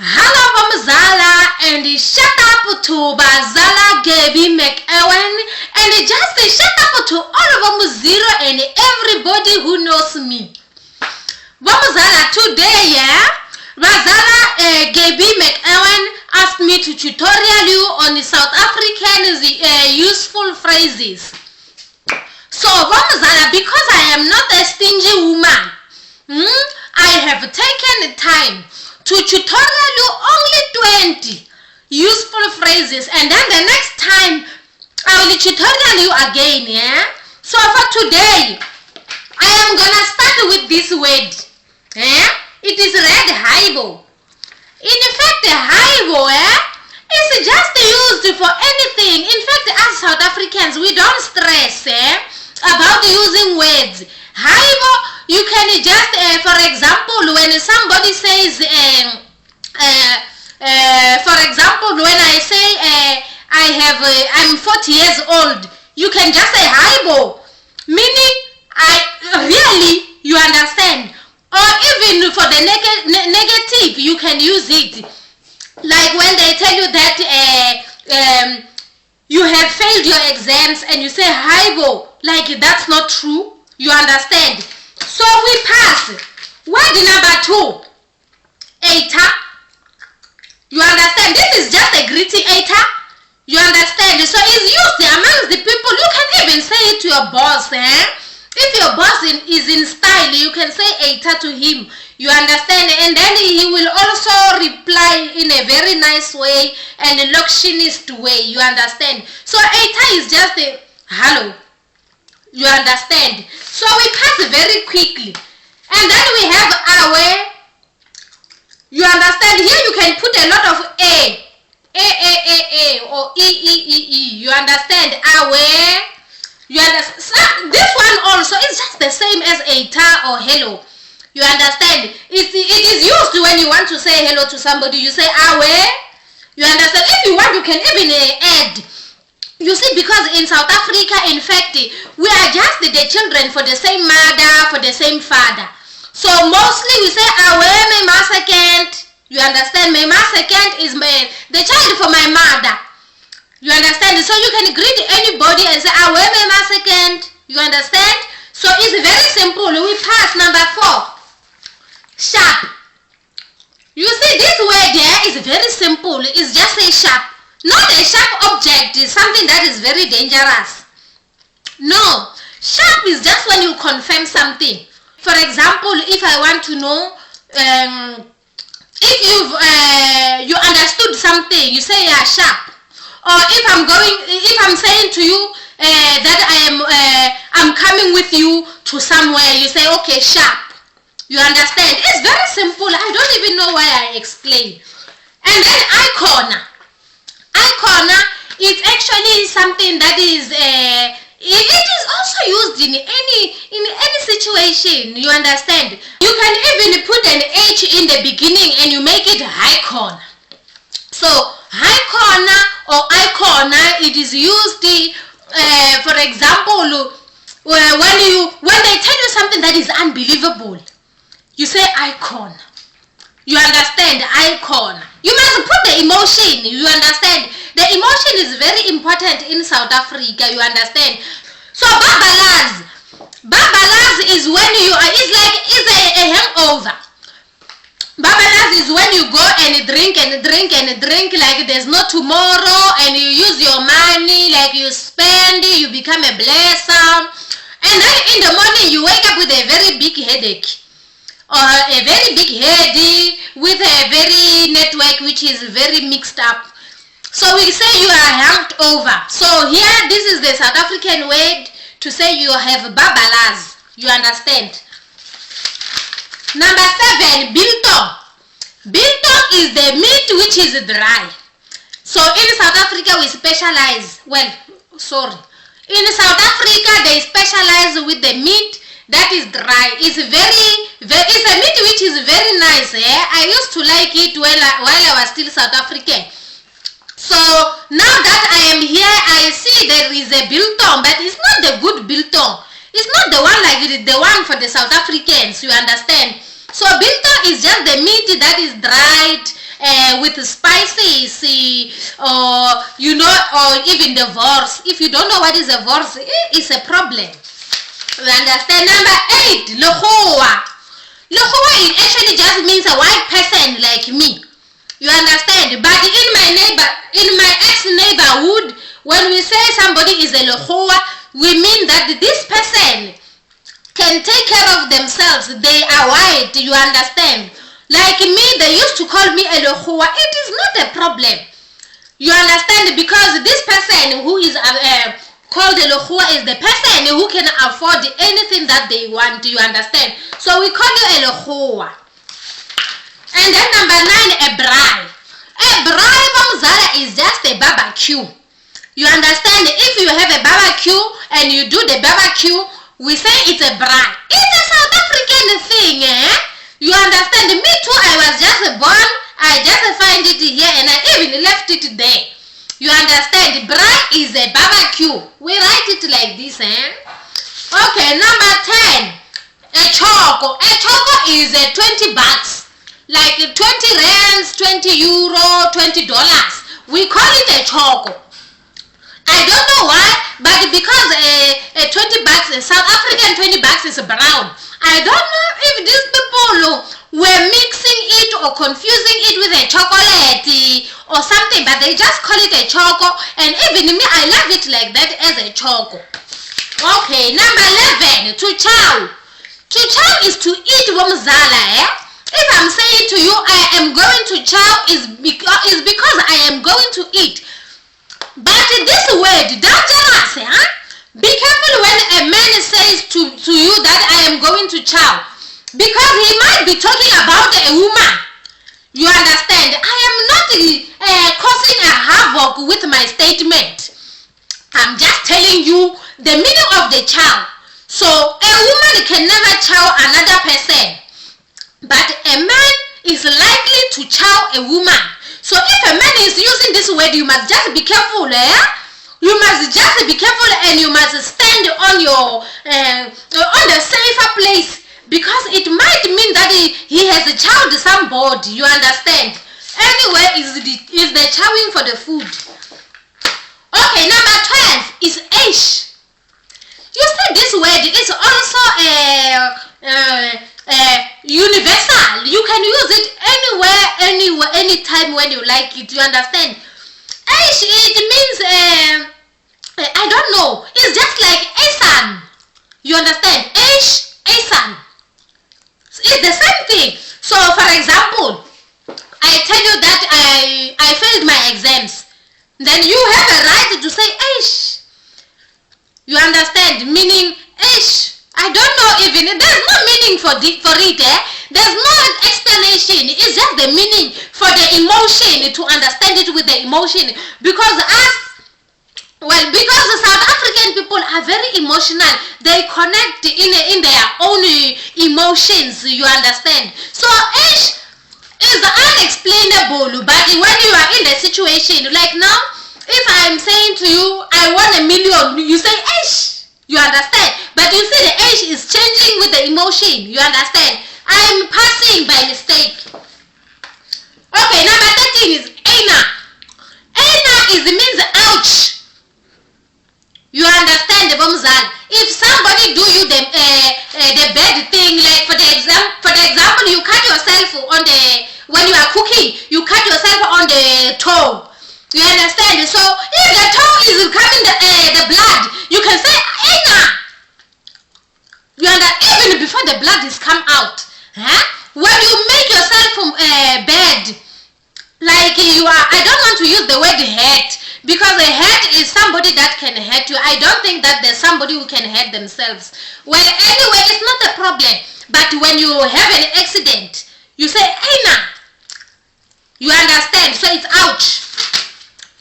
Hello, Bazala, and shout out to Bazala, Gaby, McEwen, and just a shout out to all of them Zero and everybody who knows me. Bazala, today, Bazala, Gaby, McEwen asked me to tutorial you on the South African useful phrases. So, Bazala, because I am not a stingy woman, I have taken the time to tutorial you only 20 useful phrases, and then the next time I will tutorial you again, yeah? So for today, I am gonna start with this word, yeah? It is red haibo. In fact, haibo, is just used for anything. In fact, as South Africans, we don't stress about using words. Haibo, you can just, for example, when somebody says, for example, when I say I'm 40 years old, you can just say haibo, meaning really, you understand. Or even for the negative, you can use it. Like when they tell you that you have failed your exams and you say haibo, like that's not true. You understand? So we pass. Word number 2. Eta. You understand? This is just a greeting, eta. You understand? So it's used amongst the people. You can even say it to your boss. If your boss is in style, you can say eta to him. You understand? And then he will also reply in a very nice way and a luxionist way. You understand? So eta is just a hello. You understand? So we pass very quickly. And then we have our. You understand? Here you can put a lot of A, or E. You understand? Our. You understand? So this one also is just the same as eta or hello. You understand? It is used when you want to say hello to somebody. You say our. You understand? If you want, you can even add. You see, because in South Africa, in fact, we are just the children for the same mother, for the same father. So mostly we say, awe me ma second. You understand? Me ma second is the child for my mother. You understand? So you can greet anybody and say, awe me ma second. You understand? So it's very simple. We pass number 4. Sharp. You see, this word here is very simple. It's just a sharp. Not a sharp object is something that is very dangerous. No, sharp is just when you confirm something. For example, if I want to know if you understood something, you say yeah, sharp. Or if I'm saying to you that I'm coming with you to somewhere, you say okay, sharp. You understand? It's very simple. I don't even know why I explain. And then icon. Icon is actually something that is it is also used in any situation. You understand? You can even put an H in the beginning and you make it icon. So icon or icon, it is used for example when they tell you something that is unbelievable, you say icon. You understand? Icon. You must put the emotion. You understand? The emotion is very important in South Africa. You understand? So babalas. Babalas is when it's a hangover. Babalas is when you go and drink like there's no tomorrow, and you use your money, like you spend, you become a blesser. And then in the morning you wake up with a very big headache. Or a very big head with a very network which is very mixed up. So we say you are humped over. So here this is the South African word to say you have babalas. You understand? Number 7, biltong. Biltong is the meat which is dry. So in South Africa we specialize. In South Africa they specialize with the meat that is dry. It's a meat which is very nice. I used to like it while I was still South African. So now that I am here, I see there is a biltong, but it's not the good biltong. It's not the one like the one for the South Africans. You understand? So biltong is just the meat that is dried with spices, or or even divorce. If you don't know what is divorce, it's a problem. You understand? Number 8, lekgowa. Lekgowa, it actually just means a white person like me. You understand? But in my ex-neighborhood, when we say somebody is a lekgowa, we mean that this person can take care of themselves. They are white, you understand? Like me, they used to call me a lekgowa. It is not a problem. You understand? Because this person who is called a lekgowa is the person who can afford anything that they want, you understand? So we call you a lekgowa. And then number 9, a braai. A braai, Bazala, is just a barbecue. You understand? If you have a barbecue and you do the barbecue, we say it's a braai. It's a South African thing, eh? You understand? Me too, I was just born, I just find it here and I even left it there. You understand? Braai is a barbecue. We write it like this, eh? Okay, number 10, a choco. A choco is 20 bucks. Like 20 rands, 20 euro, $20. We call it a choco. I don't know why, but because a 20 bucks, a South African 20 bucks is brown. I don't know if these people were mixing it or confusing it with a chocolate or something, but they just call it a choco. And even me, I love it like that as a choco. Okay, number 11, to chow. To chow is to eat Bazala, eh? If I'm saying to you, I am going to chow, is because I am going to eat. But this word, dangerous, huh? Be careful when a man says to you that I am going to chow. Because he might be talking about a woman. You understand? I am not causing a havoc with my statement. I'm just telling you the meaning of the chow. So a woman can never chow another person. But a man is likely to chow a woman. So if a man is using this word, you must just be careful, eh? You must just be careful and you must stand on your on the safer place, because it might mean that he has chowed somebody. You understand? Anyway, is the chowing for the food. Okay, number 12 is ish. You see, this word is also universal. You can use it anywhere, anytime when you like it. You understand? Ish, it means I don't know. It's just like asan. You understand? Ish, asan. It's the same thing. So, for example, I tell you that I failed my exams. Then you have a right to say ish. You understand? Meaning ish. I don't know even. There's no meaning for it. Eh? There's no explanation. It's just the meaning for the emotion, to understand it with the emotion. Because the South African people are very emotional. They connect in their own emotions. You understand? So ish is unexplainable. But when you are in the situation, like now, if I'm saying to you, I want $1 million, you say ish. You understand? But you see, the ish is changing with the emotion. You understand? I'm passing by mistake. Okay, number 13 is Aina. Aina means ouch. You understand, Bazala? If somebody do you the bad thing, like for the example, you cut yourself when you are cooking, you cut yourself on the toe. You understand? So if the toe is coming the blood, you can say Aina. You understand? Even before the blood is come out. Huh? When you make yourself bad, like you are, I don't want to use the word hurt, because a hurt is somebody that can hurt you. I don't think that there's somebody who can hurt themselves. Well, anyway, it's not a problem. But when you have an accident, you say Aina. You understand? So it's ouch.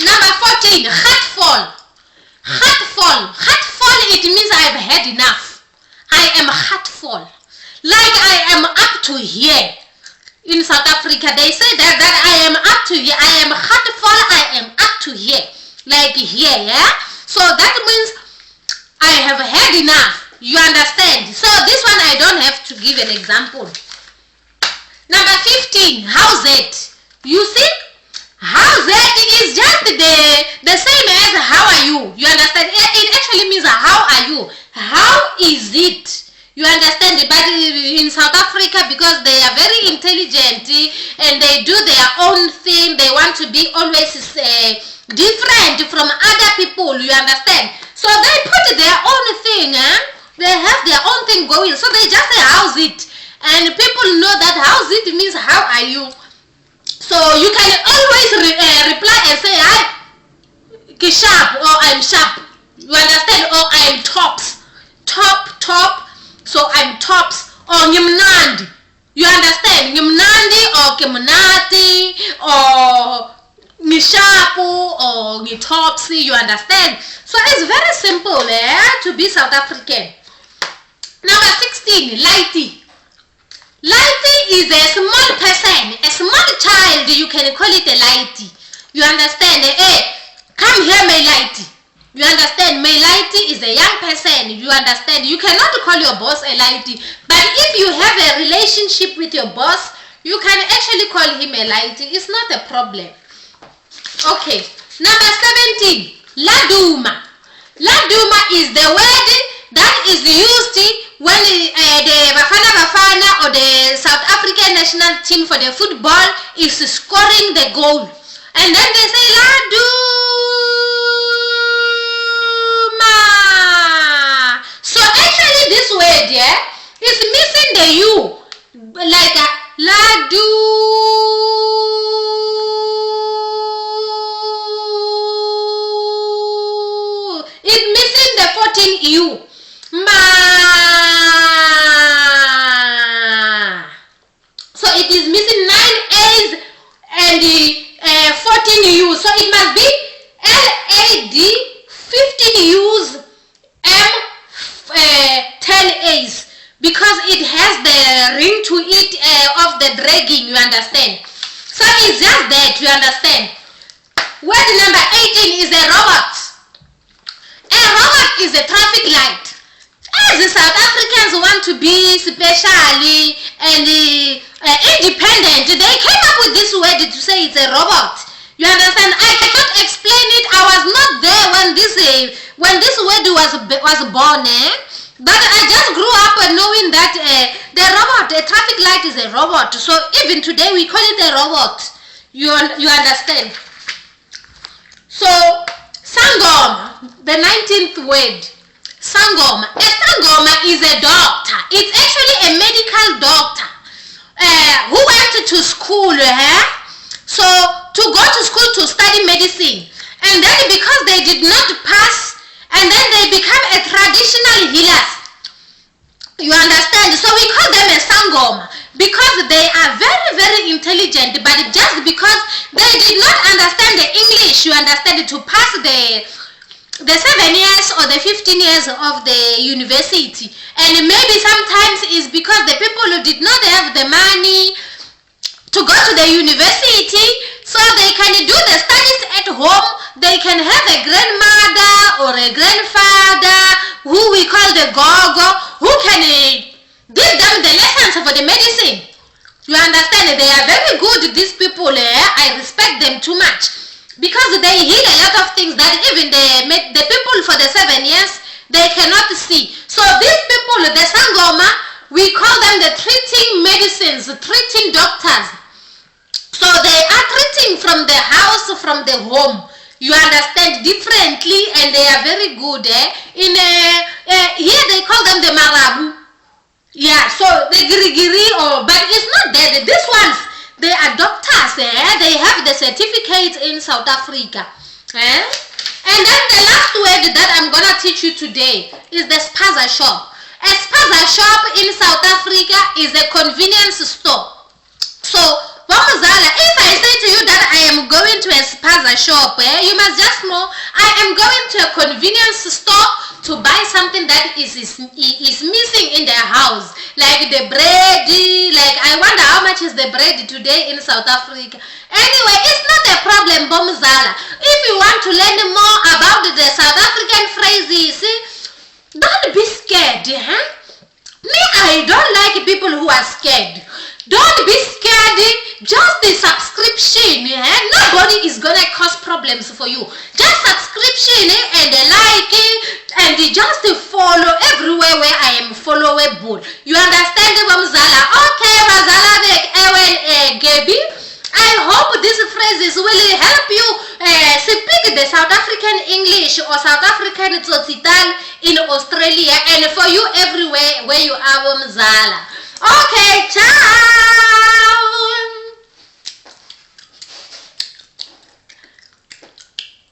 Number 14, heartful. Heartful. Heartful, it means I've had enough. I am heartful. Like I am up to here. In South Africa, they say that I am up to here. I am heartful. I am up to here. Like here, yeah? So that means I have had enough. You understand? So this one I don't have to give an example. Number 15, how's it? You see? How's it is just the same as how are you? You understand? It actually means how are you? How is it? You understand? But in South Africa, because they are very intelligent and they do their own thing, they want to be always different from other people. You understand? So they put their own thing. They have their own thing going. So they just say how's it? And people know that how's it means how are you? So you can always reply and say I'm sharp or I'm sharp. You understand? Or I'm tops. Top. So I'm tops or ngimnandi. You understand? Ngimnandi or kemunati or ngishapu or ngitopsy. You understand? So it's very simple to be South African. Number 16, lighty. Lighty is a small person, a small child. You can call it a lighty. You understand? Come here, my lighty. You understand? My lighty is a young person. You understand? You cannot call your boss a lighty. But if you have a relationship with your boss, you can actually call him a lighty. It's not a problem. Okay. Number 17, laduma. Laduma is the word that is used when the Bafana or the South African national team for the football is scoring the goal. And then they say laduma. So actually this word is missing the U. Like ladu. It's missing the 14 U. So it is missing 9 A's and 14 U's. So it must be LAD, 15 U's, M, 10 A's. Because it has the ring to it of the dragging, you understand? So it's just that, you understand? Word number 18 is a robot. A robot is a traffic light. As the South Africans want to be specially and independent, they came up with this word to say it's a robot. You understand? I cannot explain it. I was not there when this word was born. But I just grew up knowing that the robot, a traffic light is a robot. So even today we call it a robot. You understand? So Sangoma, the 19th word. Sangoma. A Sangoma is a doctor. It's actually a medical doctor who went to school. So to go to school to study medicine. And then because they did not pass, and then they become a traditional healers. You understand? So we call them a Sangoma because they are very, very intelligent, but just because they did not understand the English, you understand, to pass the 7 years or the 15 years of the university. And maybe sometimes it's because the people who did not have the money to go to the university, so they can do the studies at home. They can have a grandmother or a grandfather who we call the gogo, who can give them the lessons for the medicine. You understand? They are very good, these people. I respect them too much. Because they heal a lot of things that even the people for the 7 years, they cannot see. So these people, the Sangoma, we call them the treating medicines, treating doctors. So they are treating from the house, from the home. You understand, differently, and they are very good. Here they call them the Marabu. Yeah, so the Girigiri, but it's not that. These ones, they are doctors. They have the certificates in South Africa. And then the last word that I'm going to teach you today is the spaza shop. A spaza shop in South Africa is a convenience store. So, Bazala, if I say to you that I am going to a spaza shop, you must just know I am going to a convenience store to buy something that is missing in the house, like the bread. Like, I wonder how much is the bread today in South Africa. Anyway, it's not a problem, Bazala. If you want to learn more about the South African phrases, don't be scared. Me, I don't like people who are scared. Don't be scared. just the subscription, nobody is gonna cause problems for you. Just subscription and like and just follow everywhere where I am followable. You understand, Bazala? Okay, Bazala, Gaby. I hope these phrases will help you speak the South African English or South African Tsotsital in Australia and for you everywhere where you are, Bazala. Okay, ciao.